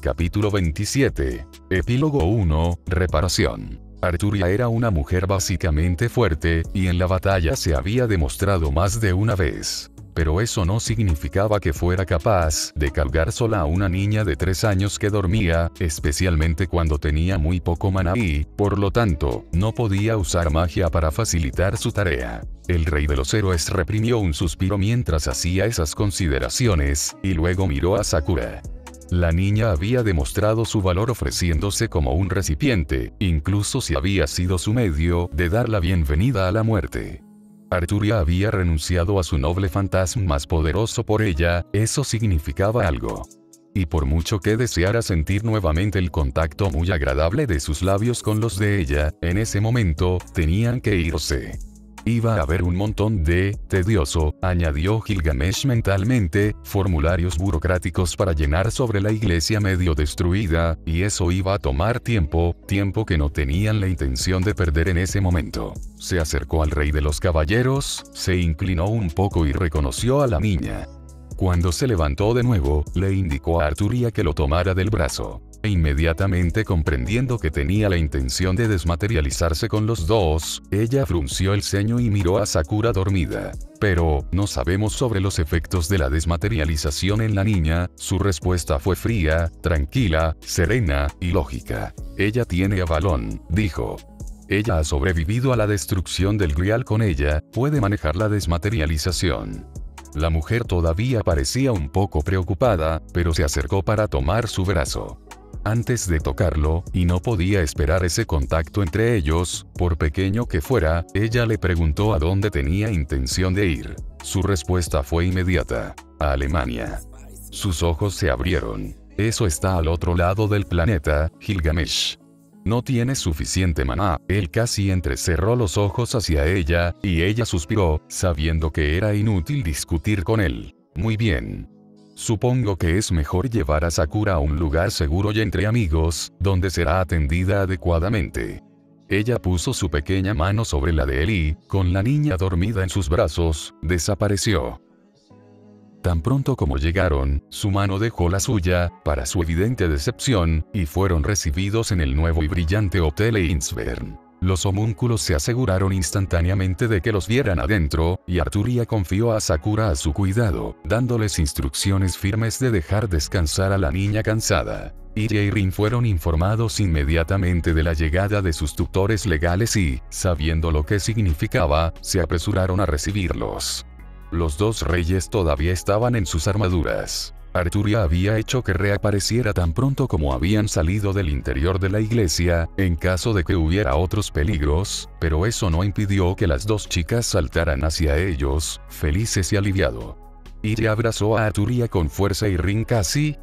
Capítulo 27. Epílogo 1. Reparación. Arturia era una mujer básicamente fuerte, y en la batalla se había demostrado más de una vez. Pero eso no significaba que fuera capaz de cargar sola a una niña de 3 años que dormía, especialmente cuando tenía muy poco maná y, por lo tanto, no podía usar magia para facilitar su tarea. El rey de los héroes reprimió un suspiro mientras hacía esas consideraciones, y luego miró a Sakura. La niña había demostrado su valor ofreciéndose como un recipiente, incluso si había sido su medio de dar la bienvenida a la muerte. Arturia había renunciado a su noble fantasma más poderoso por ella, eso significaba algo. Y por mucho que deseara sentir nuevamente el contacto muy agradable de sus labios con los de ella, en ese momento, tenían que irse. Iba a haber un montón de tedioso, añadió Gilgamesh mentalmente, formularios burocráticos para llenar sobre la iglesia medio destruida, y eso iba a tomar tiempo que no tenían la intención de perder en ese momento. Se acercó al rey de los caballeros, se inclinó un poco y reconoció a la niña. Cuando se levantó de nuevo, le indicó a Arturia que lo tomara del brazo. Inmediatamente comprendiendo que tenía la intención de desmaterializarse con los dos, ella frunció el ceño y miró a Sakura dormida. Pero, no sabemos sobre los efectos de la desmaterialización en la niña, su respuesta fue fría, tranquila, serena, y lógica. Ella tiene Avalon, dijo. Ella ha sobrevivido a la destrucción del Grial con ella, puede manejar la desmaterialización. La mujer todavía parecía un poco preocupada, pero se acercó para tomar su brazo. Antes de tocarlo, y no podía esperar ese contacto entre ellos, por pequeño que fuera, ella le preguntó a dónde tenía intención de ir. Su respuesta fue inmediata: a Alemania. Sus ojos se abrieron. Eso está al otro lado del planeta, Gilgamesh. No tiene suficiente maná. Él casi entrecerró los ojos hacia ella, y ella suspiró, sabiendo que era inútil discutir con él. Muy bien. Supongo que es mejor llevar a Sakura a un lugar seguro y entre amigos, donde será atendida adecuadamente. Ella puso su pequeña mano sobre la de él y, con la niña dormida en sus brazos, desapareció. Tan pronto como llegaron, su mano dejó la suya, para su evidente decepción, y fueron recibidos en el nuevo y brillante Hotel Einsberg. Los homúnculos se aseguraron instantáneamente de que los vieran adentro, y Arturia confió a Sakura a su cuidado, dándoles instrucciones firmes de dejar descansar a la niña cansada. Iria y Rin fueron informados inmediatamente de la llegada de sus tutores legales y, sabiendo lo que significaba, se apresuraron a recibirlos. Los dos reyes todavía estaban en sus armaduras. Arturia había hecho que reapareciera tan pronto como habían salido del interior de la iglesia, en caso de que hubiera otros peligros, pero eso no impidió que las dos chicas saltaran hacia ellos, felices y aliviado. Iria abrazó a Arturia con fuerza y Rin casi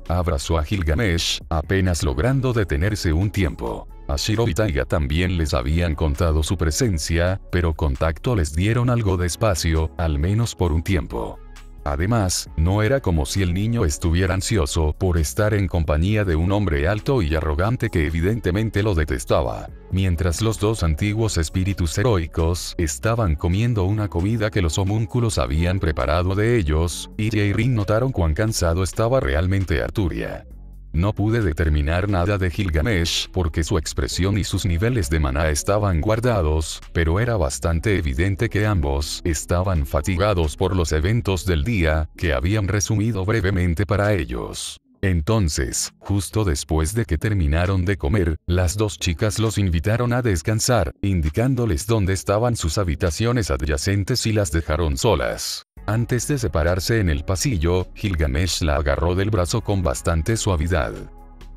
abrazó a Gilgamesh, apenas logrando detenerse un tiempo. A Shiro y Taiga también les habían contado su presencia, pero contacto les dieron algo de espacio, al menos por un tiempo. Además, no era como si el niño estuviera ansioso por estar en compañía de un hombre alto y arrogante que evidentemente lo detestaba. Mientras los dos antiguos espíritus heroicos estaban comiendo una comida que los homúnculos habían preparado de ellos, Iria y Rin notaron cuán cansado estaba realmente Arturia. No pude determinar nada de Gilgamesh porque su expresión y sus niveles de maná estaban guardados, pero era bastante evidente que ambos estaban fatigados por los eventos del día, que habían resumido brevemente para ellos. Entonces, justo después de que terminaron de comer, las dos chicas los invitaron a descansar, indicándoles dónde estaban sus habitaciones adyacentes y las dejaron solas. Antes de separarse en el pasillo, Gilgamesh la agarró del brazo con bastante suavidad.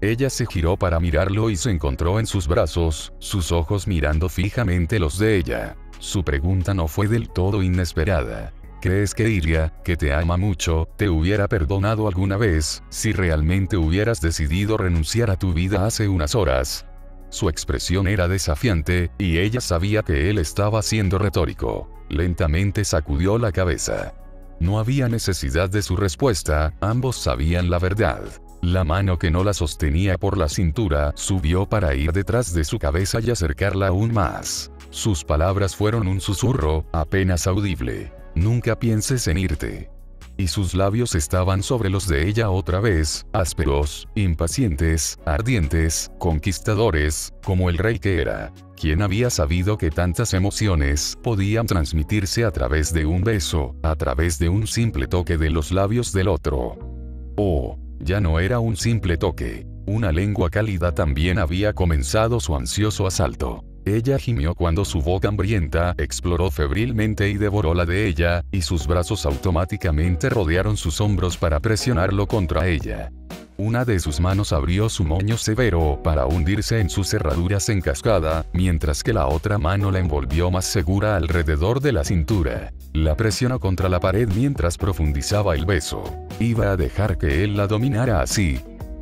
Ella se giró para mirarlo y se encontró en sus brazos, sus ojos mirando fijamente los de ella. Su pregunta no fue del todo inesperada. ¿Crees que Iria, que te ama mucho, te hubiera perdonado alguna vez, si realmente hubieras decidido renunciar a tu vida hace unas horas? Su expresión era desafiante, y ella sabía que él estaba siendo retórico. Lentamente sacudió la cabeza. No había necesidad de su respuesta, ambos sabían la verdad. La mano que no la sostenía por la cintura subió para ir detrás de su cabeza y acercarla aún más. Sus palabras fueron un susurro, apenas audible. Nunca pienses en irte. y sus labios estaban sobre los de ella otra vez, ásperos, impacientes, ardientes, conquistadores, como el rey que era. ¿Quién había sabido que tantas emociones podían transmitirse a través de un beso, a través de un simple toque de los labios del otro? Oh, ya no era un simple toque. Una lengua cálida también había comenzado su ansioso asalto. Ella gimió cuando su boca hambrienta exploró febrilmente y devoró la de ella, y sus brazos automáticamente rodearon sus hombros para presionarlo contra ella. Una de sus manos abrió su moño severo para hundirse en sus cerraduras en cascada, mientras que la otra mano la envolvió más segura alrededor de la cintura. La presionó contra la pared mientras profundizaba el beso. ¿Iba a dejar que él la dominara así?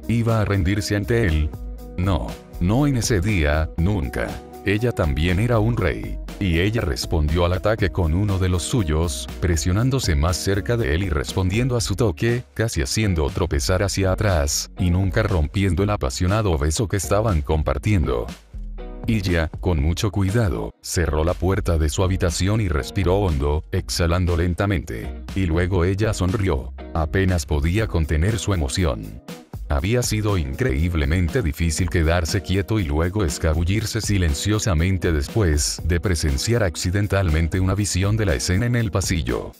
¿Iba a rendirse ante él? No, no en ese día, nunca. Ella también era un rey. Y ella respondió al ataque con uno de los suyos, presionándose más cerca de él y respondiendo a su toque, casi haciendo tropezar hacia atrás, y nunca rompiendo el apasionado beso que estaban compartiendo. Ella, con mucho cuidado, cerró la puerta de su habitación y respiró hondo, exhalando lentamente. Y luego ella sonrió. Apenas podía contener su emoción. Había sido increíblemente difícil quedarse quieto y luego escabullirse silenciosamente después de presenciar accidentalmente una visión de la escena en el pasillo.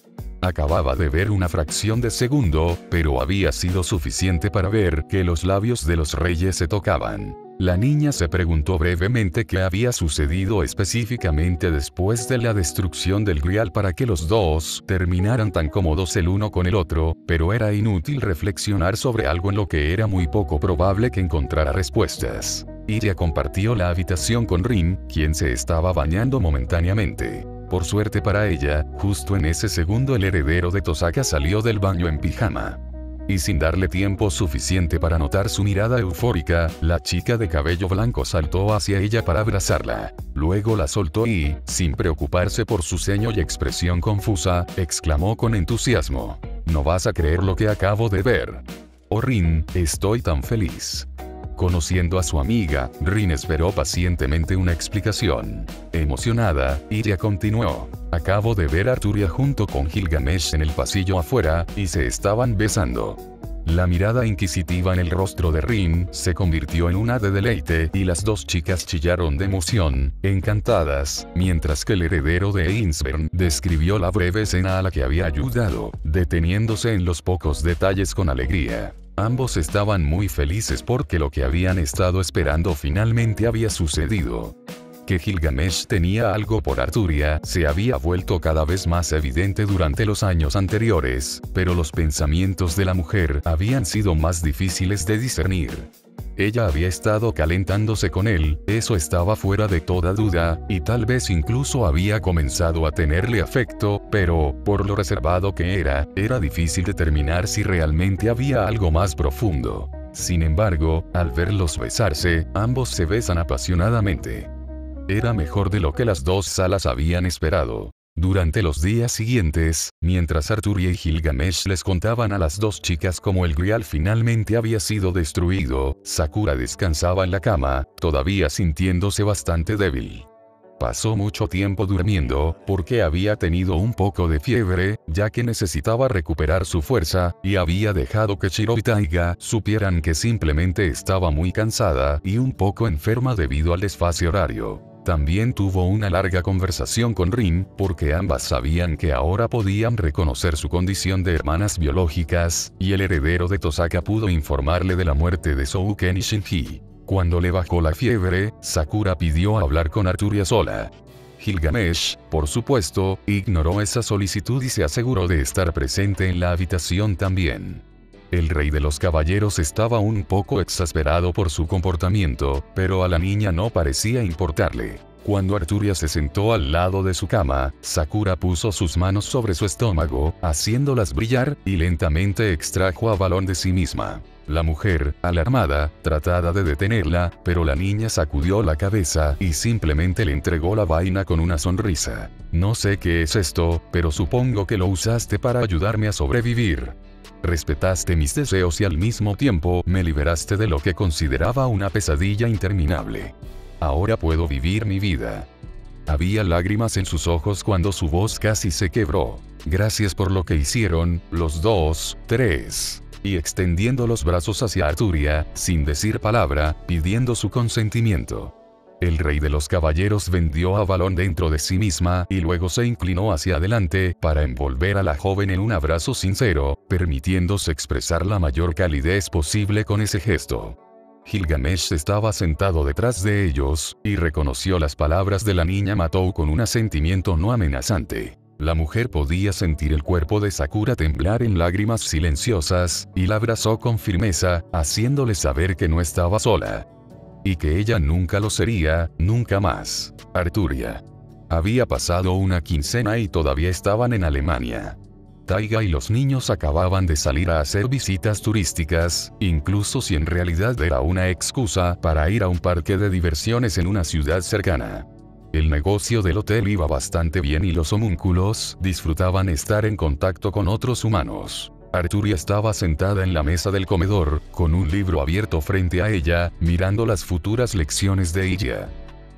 Acababa de ver una fracción de segundo, pero había sido suficiente para ver que los labios de los reyes se tocaban. La niña se preguntó brevemente qué había sucedido específicamente después de la destrucción del Grial para que los dos terminaran tan cómodos el uno con el otro, pero era inútil reflexionar sobre algo en lo que era muy poco probable que encontrara respuestas. Ella compartió la habitación con Rin, quien se estaba bañando momentáneamente. Por suerte para ella, justo en ese segundo el heredero de Tosaka salió del baño en pijama. Y sin darle tiempo suficiente para notar su mirada eufórica, la chica de cabello blanco saltó hacia ella para abrazarla. Luego la soltó y, sin preocuparse por su ceño y expresión confusa, exclamó con entusiasmo: «No vas a creer lo que acabo de ver. Oh Rin, estoy tan feliz». Conociendo a su amiga, Rin esperó pacientemente una explicación. Emocionada, ella continuó: «Acabo de ver a Arturia junto con Gilgamesh en el pasillo afuera, y se estaban besando». La mirada inquisitiva en el rostro de Rin se convirtió en una de deleite y las dos chicas chillaron de emoción, encantadas, mientras que el heredero de Ainsburn describió la breve escena a la que había ayudado, deteniéndose en los pocos detalles con alegría. Ambos estaban muy felices porque lo que habían estado esperando finalmente había sucedido. Que Gilgamesh tenía algo por Arturia se había vuelto cada vez más evidente durante los años anteriores, pero los pensamientos de la mujer habían sido más difíciles de discernir. Ella había estado calentándose con él, eso estaba fuera de toda duda, y tal vez incluso había comenzado a tenerle afecto, pero, por lo reservado que era difícil determinar si realmente había algo más profundo. Sin embargo, al verlos besarse, ambos se besan apasionadamente. Era mejor de lo que las dos salas habían esperado. Durante los días siguientes, mientras Arturia y Gilgamesh les contaban a las dos chicas cómo el Grial finalmente había sido destruido, Sakura descansaba en la cama, todavía sintiéndose bastante débil. Pasó mucho tiempo durmiendo, porque había tenido un poco de fiebre, ya que necesitaba recuperar su fuerza, y había dejado que Shiro y Taiga supieran que simplemente estaba muy cansada y un poco enferma debido al desfase horario. También tuvo una larga conversación con Rin, porque ambas sabían que ahora podían reconocer su condición de hermanas biológicas, y el heredero de Tosaka pudo informarle de la muerte de Souken y Shinji. Cuando le bajó la fiebre, Sakura pidió hablar con Arturia sola. Gilgamesh, por supuesto, ignoró esa solicitud y se aseguró de estar presente en la habitación también. El rey de los caballeros estaba un poco exasperado por su comportamiento, pero a la niña no parecía importarle. Cuando Arturia se sentó al lado de su cama, Sakura puso sus manos sobre su estómago, haciéndolas brillar, y lentamente extrajo a Balón de sí misma. La mujer, alarmada, trataba de detenerla, pero la niña sacudió la cabeza y simplemente le entregó la vaina con una sonrisa. «No sé qué es esto, pero supongo que lo usaste para ayudarme a sobrevivir. Respetaste mis deseos y al mismo tiempo me liberaste de lo que consideraba una pesadilla interminable. Ahora puedo vivir mi vida». Había lágrimas en sus ojos cuando su voz casi se quebró. Gracias por lo que hicieron, los dos, tres. Y extendiendo los brazos hacia Arturia, sin decir palabra, pidiendo su consentimiento. El rey de los caballeros vendió a Avalon dentro de sí misma y luego se inclinó hacia adelante para envolver a la joven en un abrazo sincero, permitiéndose expresar la mayor calidez posible con ese gesto. Gilgamesh estaba sentado detrás de ellos, y reconoció las palabras de la niña Matou con un asentimiento no amenazante. La mujer podía sentir el cuerpo de Sakura temblar en lágrimas silenciosas, y la abrazó con firmeza, haciéndole saber que no estaba sola. Y que ella nunca lo sería, nunca más. Arturia. Había pasado una quincena y todavía estaban en Alemania. Taiga y los niños acababan de salir a hacer visitas turísticas, incluso si en realidad era una excusa para ir a un parque de diversiones en una ciudad cercana. El negocio del hotel iba bastante bien y los homúnculos disfrutaban estar en contacto con otros humanos. Arturia estaba sentada en la mesa del comedor, con un libro abierto frente a ella, mirando las futuras lecciones de ella.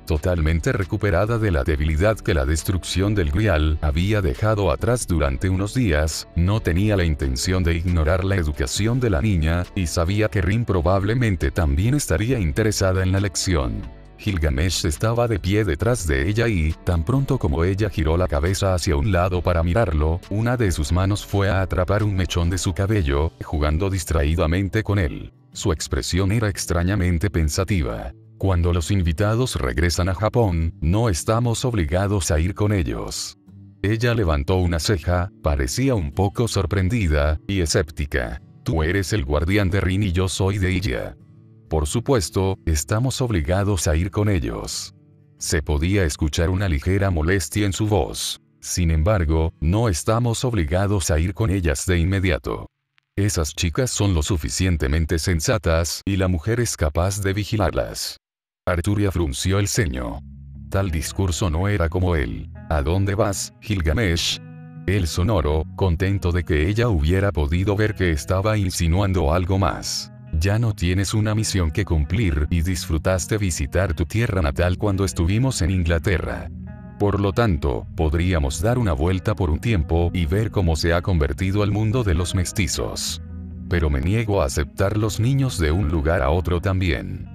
Totalmente recuperada de la debilidad que la destrucción del Grial había dejado atrás durante unos días, no tenía la intención de ignorar la educación de la niña, y sabía que Rin probablemente también estaría interesada en la lección. Gilgamesh estaba de pie detrás de ella y, tan pronto como ella giró la cabeza hacia un lado para mirarlo, una de sus manos fue a atrapar un mechón de su cabello, jugando distraídamente con él. Su expresión era extrañamente pensativa. Cuando los invitados regresan a Japón, no estamos obligados a ir con ellos. Ella levantó una ceja, parecía un poco sorprendida, y escéptica. Tú eres el guardián de Rin y yo soy de ella. Por supuesto, estamos obligados a ir con ellos. Se podía escuchar una ligera molestia en su voz. Sin embargo, no estamos obligados a ir con ellas de inmediato. Esas chicas son lo suficientemente sensatas, y la mujer es capaz de vigilarlas. Arturia frunció el ceño. Tal discurso no era como él. ¿A dónde vas, Gilgamesh? Él sonoro, contento de que ella hubiera podido ver que estaba insinuando algo más. Ya no tienes una misión que cumplir y disfrutaste visitar tu tierra natal cuando estuvimos en Inglaterra. Por lo tanto, podríamos dar una vuelta por un tiempo y ver cómo se ha convertido el mundo de los mestizos. Pero me niego a aceptar los niños de un lugar a otro también.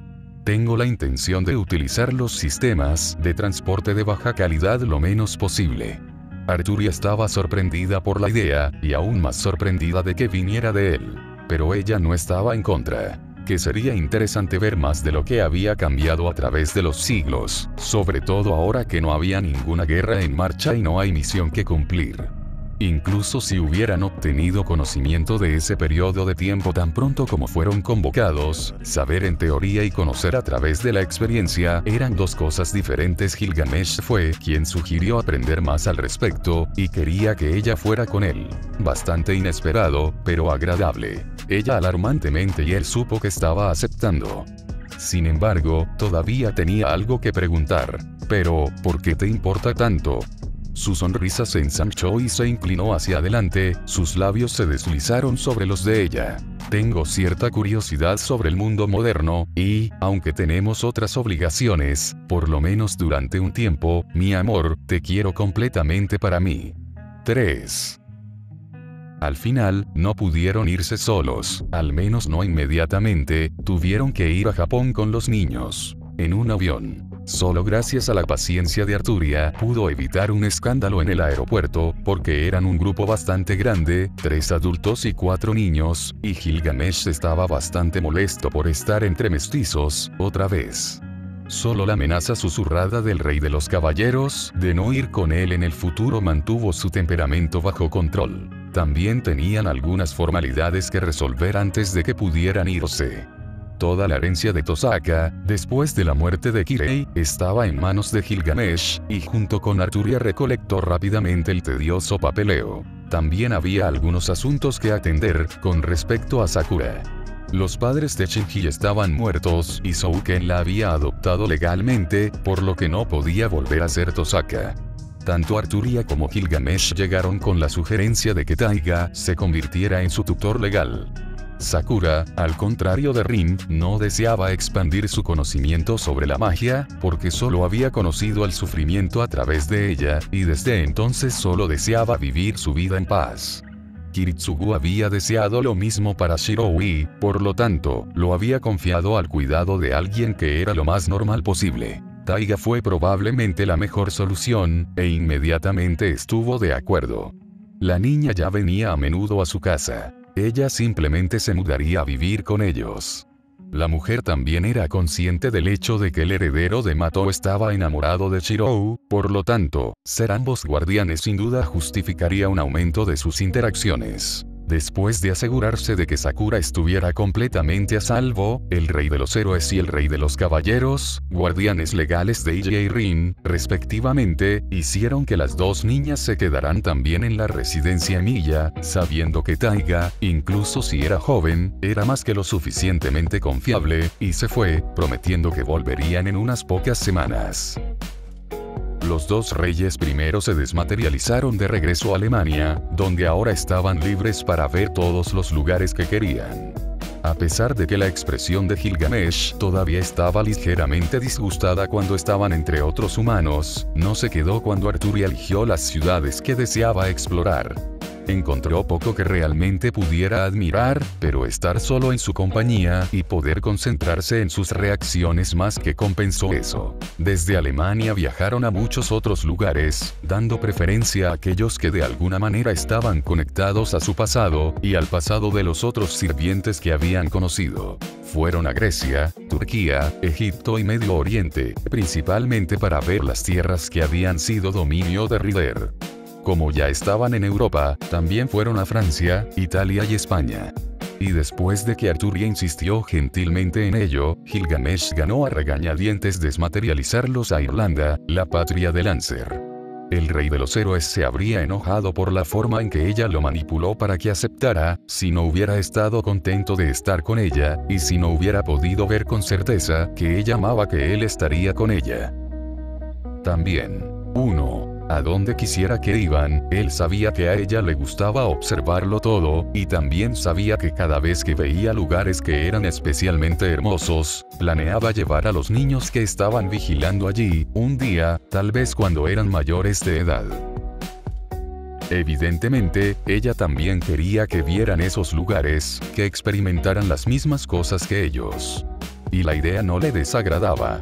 Tengo la intención de utilizar los sistemas de transporte de baja calidad lo menos posible. Arturia estaba sorprendida por la idea, y aún más sorprendida de que viniera de él. Pero ella no estaba en contra. Que sería interesante ver más de lo que había cambiado a través de los siglos, sobre todo ahora que no había ninguna guerra en marcha y no hay misión que cumplir. Incluso si hubieran obtenido conocimiento de ese periodo de tiempo tan pronto como fueron convocados, saber en teoría y conocer a través de la experiencia eran dos cosas diferentes. Gilgamesh fue quien sugirió aprender más al respecto, y quería que ella fuera con él. Bastante inesperado, pero agradable. Ella alarmantemente y él supo que estaba aceptando. Sin embargo, todavía tenía algo que preguntar. Pero, ¿por qué te importa tanto? Su sonrisa se ensanchó y se inclinó hacia adelante, sus labios se deslizaron sobre los de ella. Tengo cierta curiosidad sobre el mundo moderno, y, aunque tenemos otras obligaciones, por lo menos durante un tiempo, mi amor, te quiero completamente para mí. 3. Al final, no pudieron irse solos, al menos no inmediatamente, tuvieron que ir a Japón con los niños. En un avión. Solo gracias a la paciencia de Arturia pudo evitar un escándalo en el aeropuerto, porque eran un grupo bastante grande, 3 adultos y 4 niños, y Gilgamesh estaba bastante molesto por estar entre mestizos, otra vez. Solo la amenaza susurrada del rey de los caballeros, de no ir con él en el futuro mantuvo su temperamento bajo control. También tenían algunas formalidades que resolver antes de que pudieran irse. Toda la herencia de Tosaka, después de la muerte de Kirei, estaba en manos de Gilgamesh, y junto con Arturia recolectó rápidamente el tedioso papeleo. También había algunos asuntos que atender, con respecto a Sakura. Los padres de Shinji estaban muertos, y Souken la había adoptado legalmente, por lo que no podía volver a ser Tosaka. Tanto Arturia como Gilgamesh llegaron con la sugerencia de que Taiga se convirtiera en su tutor legal. Sakura, al contrario de Rin, no deseaba expandir su conocimiento sobre la magia, porque solo había conocido el sufrimiento a través de ella, y desde entonces solo deseaba vivir su vida en paz. Kiritsugu había deseado lo mismo para Shirou y, por lo tanto, lo había confiado al cuidado de alguien que era lo más normal posible. Taiga fue probablemente la mejor solución, e inmediatamente estuvo de acuerdo. La niña ya venía a menudo a su casa. Ella simplemente se mudaría a vivir con ellos. La mujer también era consciente del hecho de que el heredero de Mato estaba enamorado de Shirou, por lo tanto, ser ambos guardianes sin duda justificaría un aumento de sus interacciones. Después de asegurarse de que Sakura estuviera completamente a salvo, el rey de los héroes y el rey de los caballeros, guardianes legales de Illa y Rin, respectivamente, hicieron que las dos niñas se quedaran también en la residencia Emilia, sabiendo que Taiga, incluso si era joven, era más que lo suficientemente confiable, y se fue, prometiendo que volverían en unas pocas semanas. Los dos reyes primero se desmaterializaron de regreso a Alemania, donde ahora estaban libres para ver todos los lugares que querían. A pesar de que la expresión de Gilgamesh todavía estaba ligeramente disgustada cuando estaban entre otros humanos, no se quedó cuando Arturia eligió las ciudades que deseaba explorar. Encontró poco que realmente pudiera admirar, pero estar solo en su compañía y poder concentrarse en sus reacciones más que compensó eso. Desde Alemania viajaron a muchos otros lugares, dando preferencia a aquellos que de alguna manera estaban conectados a su pasado, y al pasado de los otros sirvientes que habían conocido. Fueron a Grecia, Turquía, Egipto y Medio Oriente, principalmente para ver las tierras que habían sido dominio de Rider. Como ya estaban en Europa, también fueron a Francia, Italia y España. Y después de que Arturia insistió gentilmente en ello, Gilgamesh ganó a regañadientes desmaterializarlos a Irlanda, la patria de Lancer. El rey de los héroes se habría enojado por la forma en que ella lo manipuló para que aceptara, si no hubiera estado contento de estar con ella, y si no hubiera podido ver con certeza que ella amaba que él estaría con ella. También. 1. A donde quisiera que iban, él sabía que a ella le gustaba observarlo todo, y también sabía que cada vez que veía lugares que eran especialmente hermosos, planeaba llevar a los niños que estaban vigilando allí, un día, tal vez cuando eran mayores de edad. Evidentemente, ella también quería que vieran esos lugares, que experimentaran las mismas cosas que ellos. Y la idea no le desagradaba.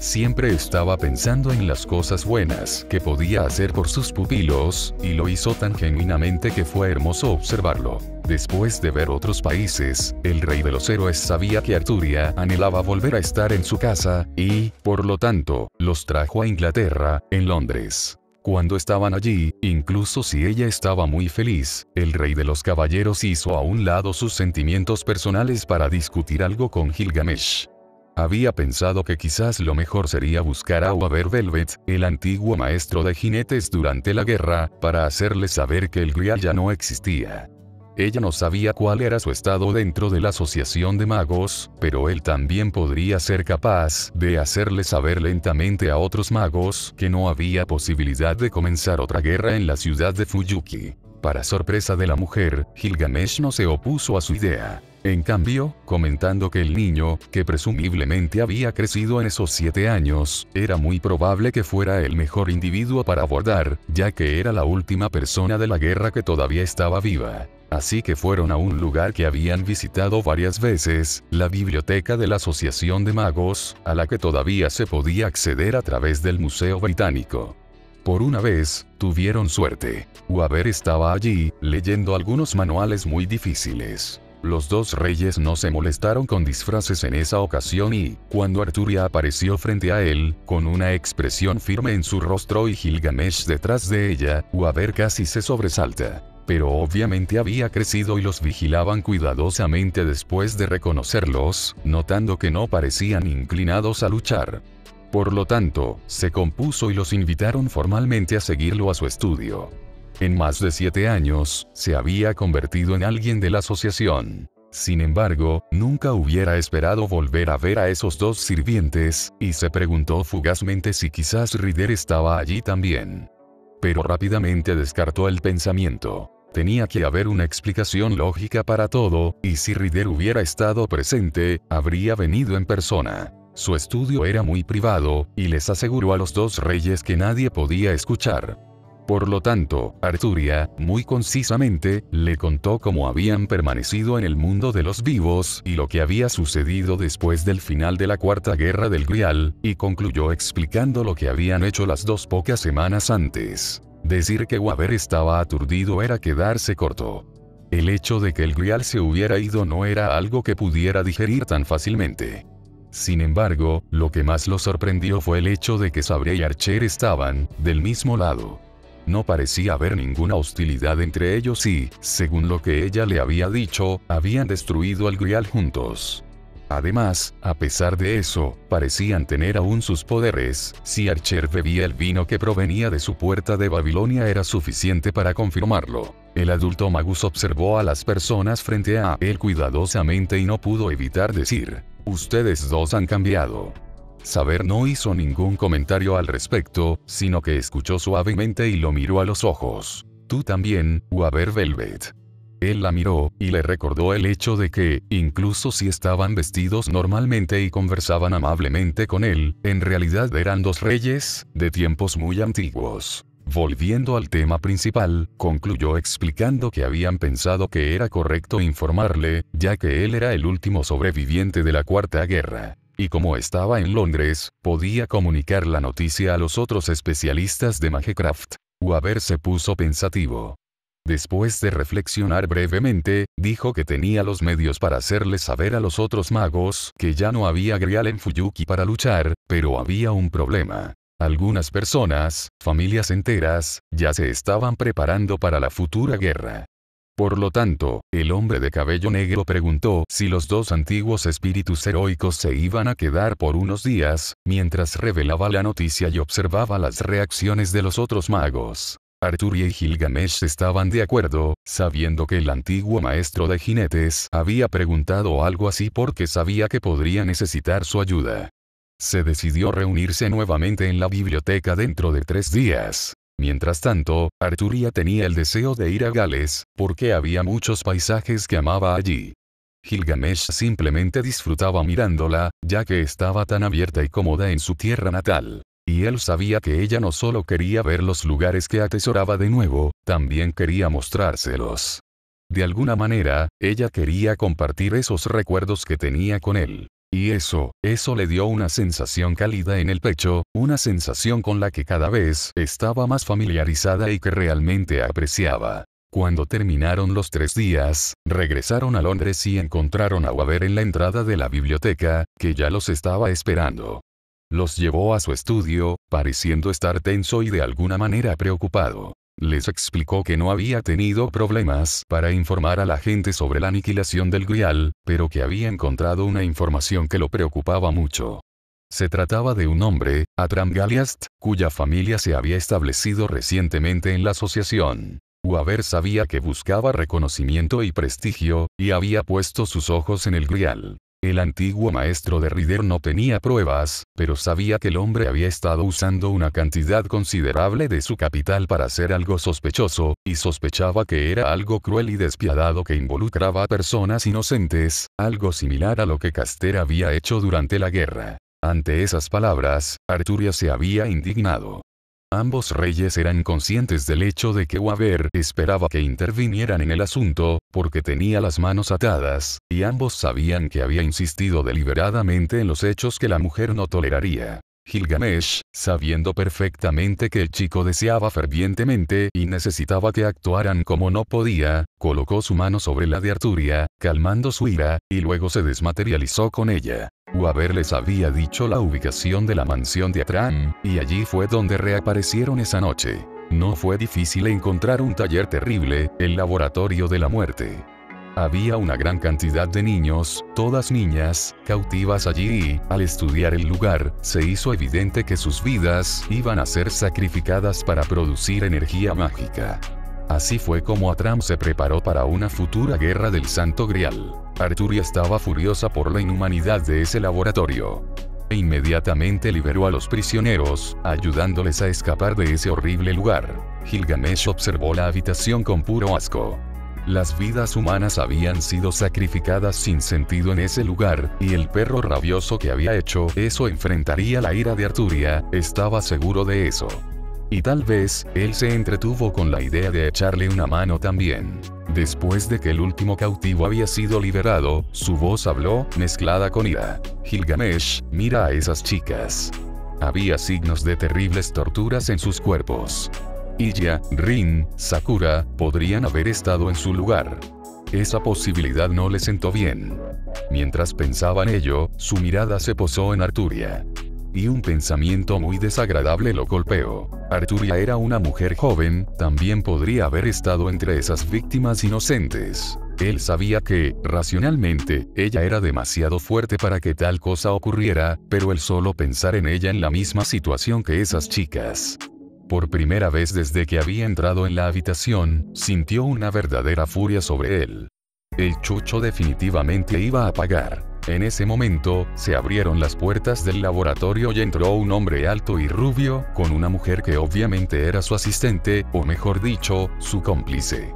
Siempre estaba pensando en las cosas buenas que podía hacer por sus pupilos, y lo hizo tan genuinamente que fue hermoso observarlo. Después de ver otros países, el rey de los héroes sabía que Arturia anhelaba volver a estar en su casa, y, por lo tanto, los trajo a Inglaterra, en Londres. Cuando estaban allí, incluso si ella estaba muy feliz, el rey de los caballeros hizo a un lado sus sentimientos personales para discutir algo con Gilgamesh. Había pensado que quizás lo mejor sería buscar a Waver Velvet, el antiguo maestro de jinetes durante la guerra, para hacerle saber que el Grial ya no existía. Ella no sabía cuál era su estado dentro de la asociación de magos, pero él también podría ser capaz de hacerle saber lentamente a otros magos que no había posibilidad de comenzar otra guerra en la ciudad de Fuyuki. Para sorpresa de la mujer, Gilgamesh no se opuso a su idea. En cambio, comentando que el niño, que presumiblemente había crecido en esos 7 años, era muy probable que fuera el mejor individuo para abordar, ya que era la última persona de la guerra que todavía estaba viva. Así que fueron a un lugar que habían visitado varias veces, la biblioteca de la Asociación de Magos, a la que todavía se podía acceder a través del Museo Británico. Por una vez, tuvieron suerte. Waver estaba allí, leyendo algunos manuales muy difíciles. Los dos reyes no se molestaron con disfraces en esa ocasión y, cuando Arturia apareció frente a él, con una expresión firme en su rostro y Gilgamesh detrás de ella, Waver casi se sobresalta. Pero obviamente había crecido y los vigilaban cuidadosamente después de reconocerlos, notando que no parecían inclinados a luchar. Por lo tanto, se compuso y los invitaron formalmente a seguirlo a su estudio. En más de 7 años, se había convertido en alguien de la asociación. Sin embargo, nunca hubiera esperado volver a ver a esos dos sirvientes, y se preguntó fugazmente si quizás Rider estaba allí también. Pero rápidamente descartó el pensamiento. Tenía que haber una explicación lógica para todo, y si Ryder hubiera estado presente, habría venido en persona. Su estudio era muy privado, y les aseguró a los dos reyes que nadie podía escuchar. Por lo tanto, Arturia, muy concisamente, le contó cómo habían permanecido en el mundo de los vivos y lo que había sucedido después del final de la Cuarta Guerra del Grial, y concluyó explicando lo que habían hecho las dos pocas semanas antes. Decir que Waver estaba aturdido era quedarse corto. El hecho de que el Grial se hubiera ido no era algo que pudiera digerir tan fácilmente. Sin embargo, lo que más lo sorprendió fue el hecho de que Sabre y Archer estaban del mismo lado. No parecía haber ninguna hostilidad entre ellos y, según lo que ella le había dicho, habían destruido al Grial juntos. Además, a pesar de eso, parecían tener aún sus poderes. Si Archer bebía el vino que provenía de su puerta de Babilonia era suficiente para confirmarlo. El adulto Magus observó a las personas frente a él cuidadosamente y no pudo evitar decir: «Ustedes dos han cambiado». Saber no hizo ningún comentario al respecto, sino que escuchó suavemente y lo miró a los ojos. «Tú también, Waver Velvet». Él la miró, y le recordó el hecho de que, incluso si estaban vestidos normalmente y conversaban amablemente con él, en realidad eran dos reyes, de tiempos muy antiguos. Volviendo al tema principal, concluyó explicando que habían pensado que era correcto informarle, ya que él era el último sobreviviente de la Cuarta Guerra. Y como estaba en Londres, podía comunicar la noticia a los otros especialistas de Magecraft. Waver se puso pensativo. Después de reflexionar brevemente, dijo que tenía los medios para hacerle saber a los otros magos que ya no había Grial en Fuyuki para luchar, pero había un problema. Algunas personas, familias enteras, ya se estaban preparando para la futura guerra. Por lo tanto, el hombre de cabello negro preguntó si los dos antiguos espíritus heroicos se iban a quedar por unos días, mientras revelaba la noticia y observaba las reacciones de los otros magos. Arturia y Gilgamesh estaban de acuerdo, sabiendo que el antiguo maestro de jinetes había preguntado algo así porque sabía que podría necesitar su ayuda. Se decidió reunirse nuevamente en la biblioteca dentro de 3 días. Mientras tanto, Arturia tenía el deseo de ir a Gales, porque había muchos paisajes que amaba allí. Gilgamesh simplemente disfrutaba mirándola, ya que estaba tan abierta y cómoda en su tierra natal. Y él sabía que ella no solo quería ver los lugares que atesoraba de nuevo, también quería mostrárselos. De alguna manera, ella quería compartir esos recuerdos que tenía con él. Y eso le dio una sensación cálida en el pecho, una sensación con la que cada vez estaba más familiarizada y que realmente apreciaba. Cuando terminaron los 3 días, regresaron a Londres y encontraron a Waver en la entrada de la biblioteca, que ya los estaba esperando. Los llevó a su estudio, pareciendo estar tenso y de alguna manera preocupado. Les explicó que no había tenido problemas para informar a la gente sobre la aniquilación del Grial, pero que había encontrado una información que lo preocupaba mucho. Se trataba de un hombre, Atram Galiast, cuya familia se había establecido recientemente en la asociación. Waver sabía que buscaba reconocimiento y prestigio, y había puesto sus ojos en el Grial. El antiguo maestro de Ryder no tenía pruebas, pero sabía que el hombre había estado usando una cantidad considerable de su capital para hacer algo sospechoso, y sospechaba que era algo cruel y despiadado que involucraba a personas inocentes, algo similar a lo que Caster había hecho durante la guerra. Ante esas palabras, Arturia se había indignado. Ambos reyes eran conscientes del hecho de que Waver esperaba que intervinieran en el asunto, porque tenía las manos atadas, y ambos sabían que había insistido deliberadamente en los hechos que la mujer no toleraría. Gilgamesh, sabiendo perfectamente que el chico deseaba fervientemente y necesitaba que actuaran como no podía, colocó su mano sobre la de Arturia, calmando su ira, y luego se desmaterializó con ella. Waver les había dicho la ubicación de la mansión de Atram, y allí fue donde reaparecieron esa noche. No fue difícil encontrar un taller terrible, el laboratorio de la muerte. Había una gran cantidad de niños, todas niñas, cautivas allí y, al estudiar el lugar, se hizo evidente que sus vidas iban a ser sacrificadas para producir energía mágica. Así fue como Atram se preparó para una futura guerra del Santo Grial. Arturia estaba furiosa por la inhumanidad de ese laboratorio. e inmediatamente liberó a los prisioneros, ayudándoles a escapar de ese horrible lugar. Gilgamesh observó la habitación con puro asco. Las vidas humanas habían sido sacrificadas sin sentido en ese lugar, y el perro rabioso que había hecho eso enfrentaría la ira de Arturia, estaba seguro de eso. Y tal vez, él se entretuvo con la idea de echarle una mano también. Después de que el último cautivo había sido liberado, su voz habló, mezclada con ira. Gilgamesh, mira a esas chicas. Había signos de terribles torturas en sus cuerpos. Ilya, Rin, Sakura, podrían haber estado en su lugar. Esa posibilidad no le sentó bien. Mientras pensaba en ello, su mirada se posó en Arturia. Y un pensamiento muy desagradable lo golpeó. Arturia era una mujer joven, también podría haber estado entre esas víctimas inocentes. Él sabía que, racionalmente, ella era demasiado fuerte para que tal cosa ocurriera, pero el solo pensar en ella en la misma situación que esas chicas. Por primera vez desde que había entrado en la habitación, sintió una verdadera furia sobre él. El chucho definitivamente iba a pagar. En ese momento, se abrieron las puertas del laboratorio y entró un hombre alto y rubio, con una mujer que obviamente era su asistente, o mejor dicho, su cómplice.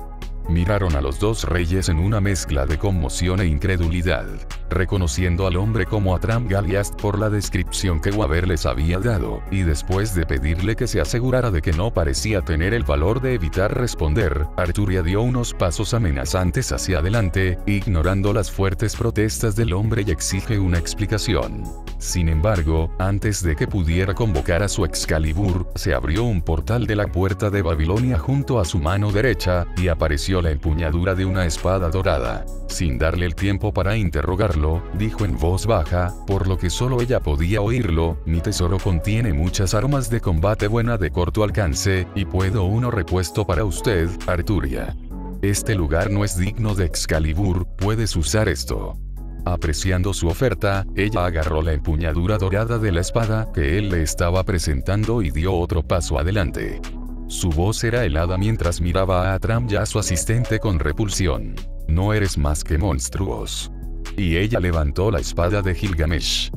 Miraron a los dos reyes en una mezcla de conmoción e incredulidad, reconociendo al hombre como Atram Galiast por la descripción que Waber les había dado, y después de pedirle que se asegurara de que no parecía tener el valor de evitar responder, Arturia dio unos pasos amenazantes hacia adelante, ignorando las fuertes protestas del hombre y exige una explicación. Sin embargo, antes de que pudiera convocar a su Excalibur, se abrió un portal de la puerta de Babilonia junto a su mano derecha, y apareció la empuñadura de una espada dorada. Sin darle el tiempo para interrogarlo, dijo en voz baja, por lo que solo ella podía oírlo, mi tesoro contiene muchas armas de combate buena de corto alcance, y puedo uno repuesto para usted, Arturia. Este lugar no es digno de Excalibur, puedes usar esto. Apreciando su oferta, ella agarró la empuñadura dorada de la espada que él le estaba presentando y dio otro paso adelante. Su voz era helada mientras miraba a Atram y a su asistente con repulsión. No eres más que monstruos. Y ella levantó la espada de Gilgamesh.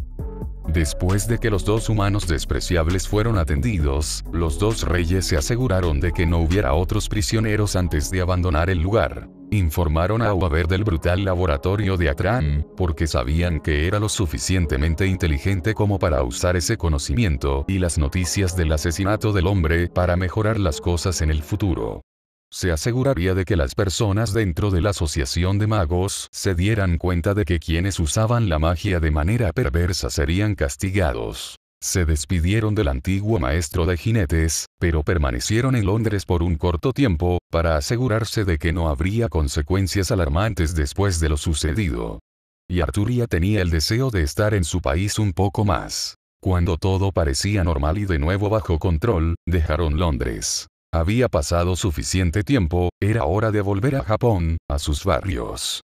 Después de que los dos humanos despreciables fueron atendidos, los dos reyes se aseguraron de que no hubiera otros prisioneros antes de abandonar el lugar. Informaron a Waber del brutal laboratorio de Atram, porque sabían que era lo suficientemente inteligente como para usar ese conocimiento y las noticias del asesinato del hombre para mejorar las cosas en el futuro. Se aseguraría de que las personas dentro de la asociación de magos se dieran cuenta de que quienes usaban la magia de manera perversa serían castigados. Se despidieron del antiguo maestro de jinetes, pero permanecieron en Londres por un corto tiempo, para asegurarse de que no habría consecuencias alarmantes después de lo sucedido. Y Arturia tenía el deseo de estar en su país un poco más. Cuando todo parecía normal y de nuevo bajo control, dejaron Londres. Había pasado suficiente tiempo, era hora de volver a Japón, a sus barrios.